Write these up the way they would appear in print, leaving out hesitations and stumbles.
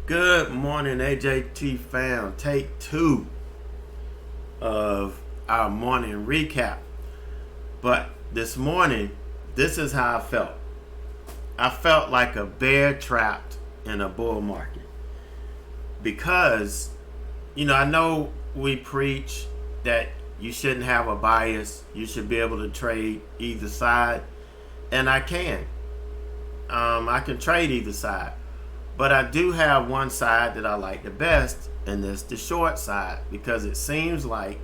Good morning, AJT fam. Take two of our morning recap. But this morning, this is how I felt. I felt like a bear trapped in a bull market. Because, I know we preach that you shouldn't have a bias. You should be able to trade either side. And I can. I can trade either side. But I do have one side that I like the best, and it's the short side, because it seems like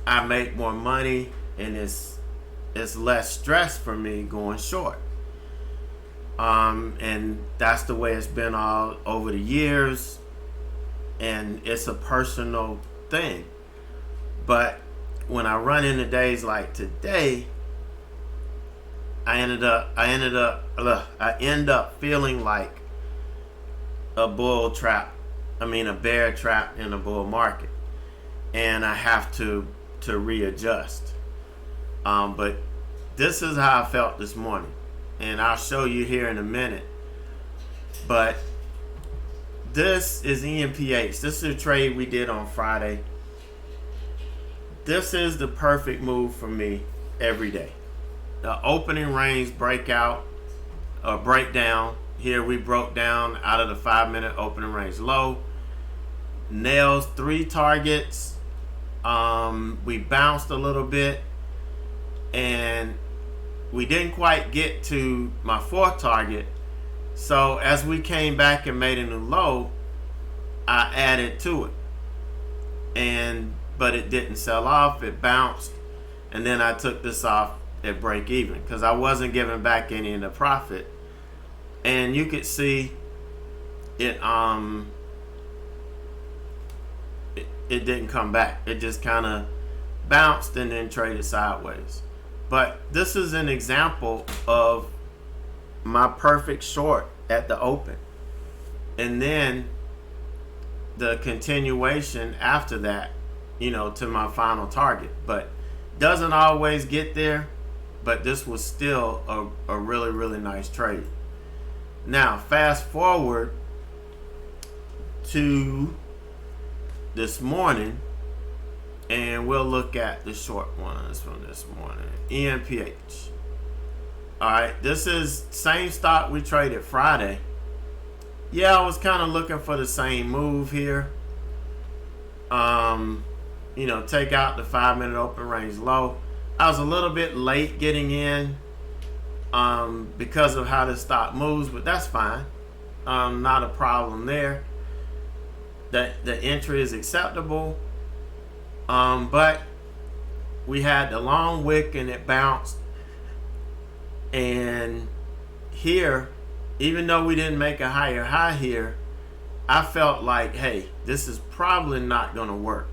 I make more money and it's less stress for me going short. And that's the way it's been all over the years, and it's a personal thing. But when I run into days like today, I end up feeling like a bear trap in a bull market, and I have to readjust. But this is how I felt this morning, and I'll show you here in a minute. But this is ENPH. This is a trade we did on Friday. This is the perfect move for me every day. The opening range breakout or breakdown. Here we broke down out of the 5-minute opening range low. Nails 3 targets. We bounced a little bit, and we didn't quite get to my 4th target. So as we came back and made a new low, I added to it. But it didn't sell off. It bounced, and then I took this off at break even because I wasn't giving back any of the profit. And you could see it didn't come back. It just kind of bounced and then traded sideways. But this is an example of my perfect short at the open, and then the continuation after that, to my final target. But doesn't always get there, but this was still a really, really nice trade. Now, fast forward to this morning, and we'll look at the short ones from this morning. ENPH. Alright, this is same stock we traded Friday. Yeah, I was kind of looking for the same move here. Take out the 5-minute open range low. I was a little bit late getting in because of how the stock moves, but that's fine. Not a problem there. The entry is acceptable. But we had the long wick and it bounced. And here, even though we didn't make a higher high here, I felt like, hey, this is probably not going to work.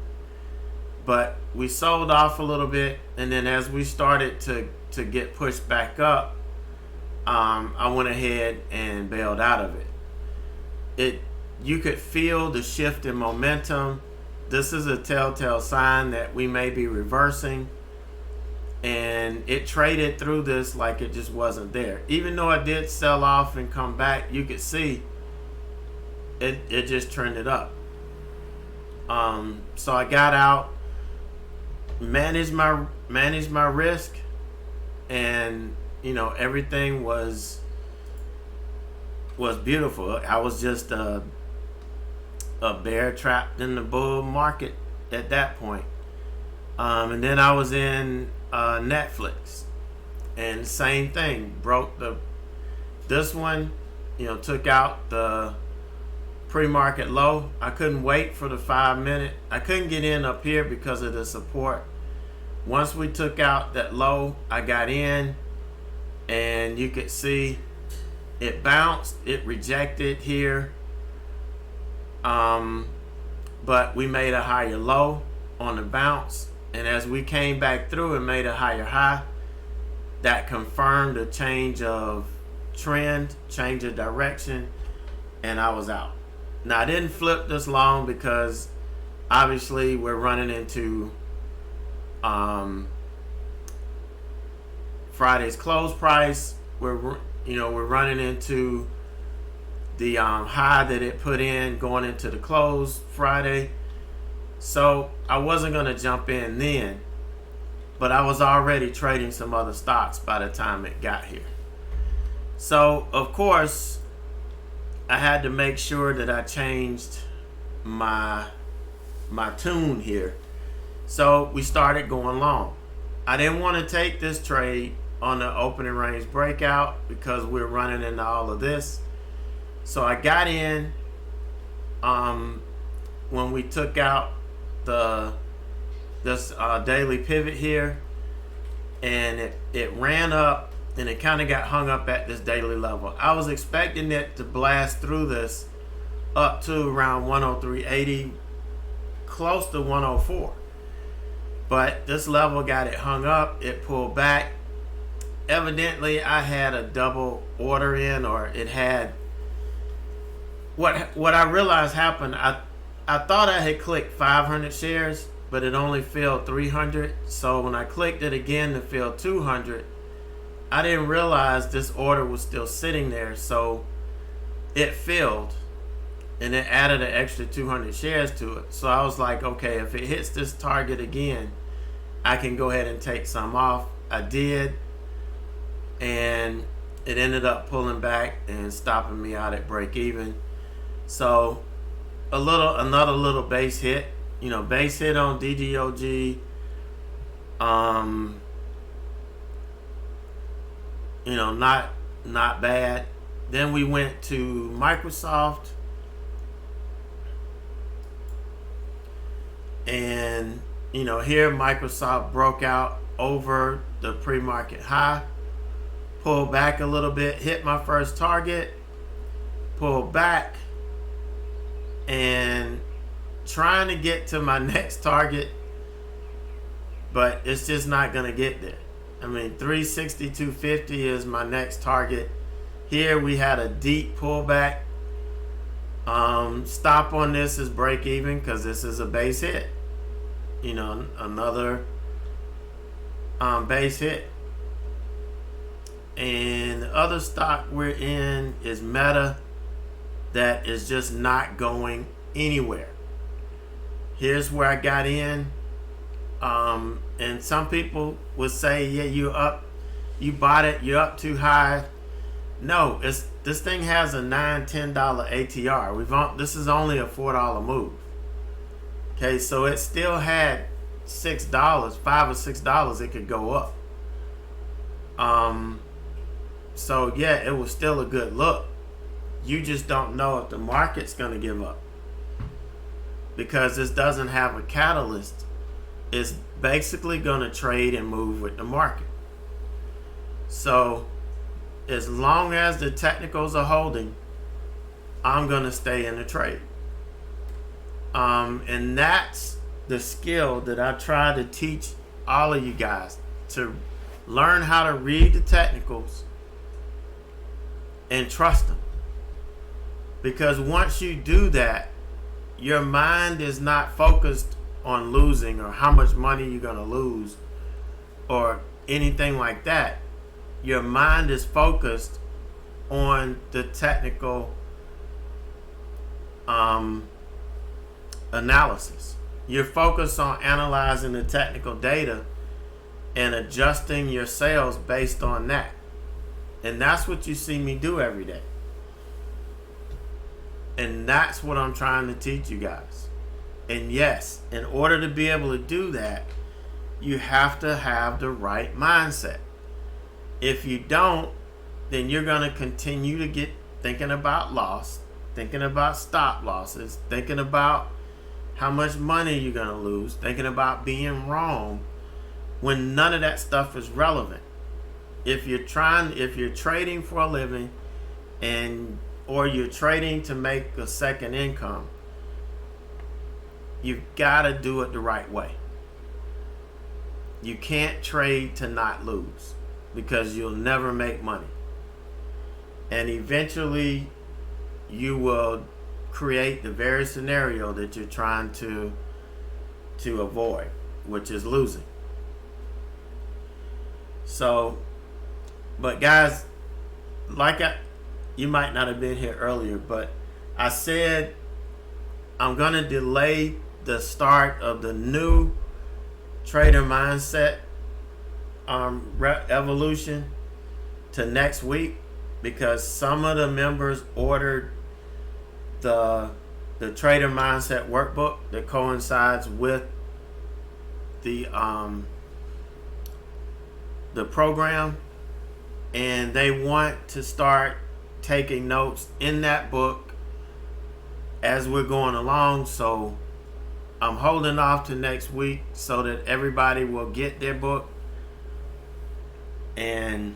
But we sold off a little bit, and then as we started to get pushed back up, I went ahead and bailed out of it. You could feel the shift in momentum. This is a telltale sign that we may be reversing, and it traded through this like it just wasn't there. Even though it did sell off and come back, you could see it just trended up. So I got out, managed my risk, and everything was beautiful. I was just a bear trapped in the bull market at that point. And then I was in Netflix, and same thing, this one, took out the pre-market low. I couldn't wait for the 5-minute. I couldn't get in up here because of the support. Once we took out that low, I got in, and you could see it bounced, it rejected here, but we made a higher low on the bounce, and as we came back through and made a higher high, that confirmed a change of trend, change of direction, and I was out. Now, I didn't flip this long because obviously we're running into Friday's close price. We're running into the high that it put in going into the close Friday. So I wasn't going to jump in then, but I was already trading some other stocks by the time it got here. So of course I had to make sure that I changed my tune here. So we started going long. I didn't want to take this trade on the opening range breakout because we're running into all of this. So I got in when we took out this daily pivot here, and it ran up and it kind of got hung up at this daily level. I was expecting it to blast through this up to around 103.80, close to 104. But this level got it hung up, it pulled back. Evidently I had a double order in, or it had, what I realized happened, I thought I had clicked 500 shares, but it only filled 300. So when I clicked it again to fill 200, I didn't realize this order was still sitting there. So it filled and it added an extra 200 shares to it. So I was like, okay, if it hits this target again, I can go ahead and take some off. I did, and it ended up pulling back and stopping me out at break even. So another little base hit, base hit on DDOG. Not bad. Then we went to Microsoft, and here Microsoft broke out over the pre-market high, pulled back a little bit, hit my first target, pulled back, and trying to get to my next target, but it's just not going to get there. I mean, 362.50 is my next target. Here we had a deep pullback. Stop on this is break even because this is a base hit. Another base hit. And the other stock we're in is Meta, that is just not going anywhere. Here's where I got in. And some people would say, yeah, you bought it, you're up too high. No, this thing has a $9-10 ATR. This is only a $4 move. Okay, so it still had $6, $5 or $6 it could go up. So yeah, it was still a good look. You just don't know if the market's going to give up, because this doesn't have a catalyst. It's basically going to trade and move with the market. So as long as the technicals are holding, I'm going to stay in the trade. And that's the skill that I try to teach all of you guys, to learn how to read the technicals and trust them. Because once you do that, your mind is not focused on losing or how much money you're going to lose or anything like that. Your mind is focused on the technical analysis. You're focused on analyzing the technical data and adjusting your sales based on that. And that's what you see me do every day. And that's what I'm trying to teach you guys. And yes, in order to be able to do that, you have to have the right mindset. If you don't, then you're going to continue to get thinking about loss, thinking about stop losses, thinking about how much money you're going to lose, thinking about being wrong, when none of that stuff is relevant. If you're trading for a living or you're trading to make a second income, you've got to do it the right way. You can't trade to not lose, because you'll never make money. And eventually you will create the very scenario that you're trying to avoid, which is losing. So, but guys, you might not have been here earlier, but I said I'm going to delay the start of the new trader mindset evolution to next week, because some of the members ordered the trader mindset workbook that coincides with the program, and they want to start taking notes in that book as we're going along. So I'm holding off to next week so that everybody will get their book, and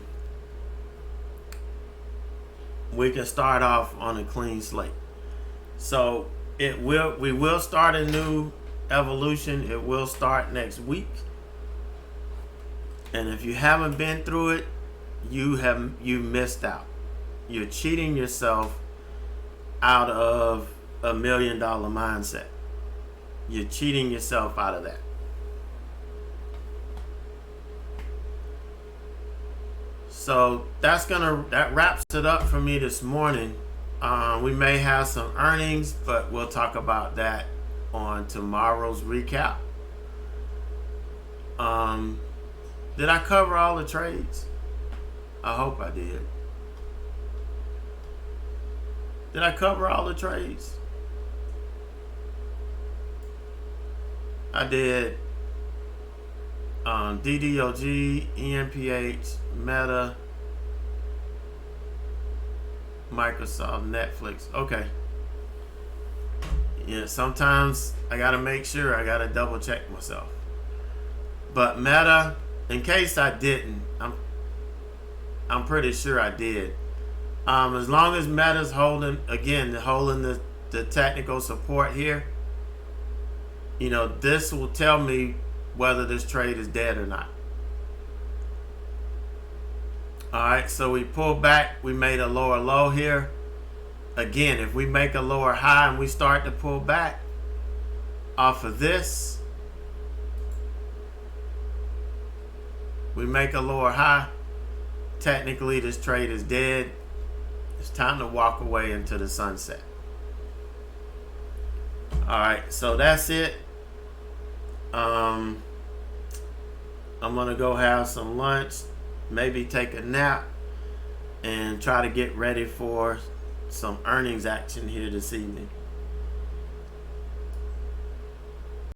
we can start off on a clean slate. So we will start a new evolution. It will start next week. And if you haven't been through it, you missed out. You're cheating yourself out of $1 million mindset. You're cheating yourself out of that. So that wraps it up for me this morning. We may have some earnings, but we'll talk about that on tomorrow's recap. Did I cover all the trades? I hope I did. Did I cover all the trades? I did. DDOG, ENPH, Meta, Microsoft, Netflix. Okay. Yeah, sometimes I gotta make sure, I gotta double check myself. But Meta, in case I didn't, I'm pretty sure I did. As long as Meta's holding the technical support here, this will tell me whether this trade is dead or not. Alright, so we pulled back, we made a lower low here. Again, if we make a lower high and we start to pull back off of this, we make a lower high, technically this trade is dead. It's time to walk away into the sunset. Alright, so that's it. I'm gonna go have some lunch, maybe take a nap, and try to get ready for some earnings action here this evening.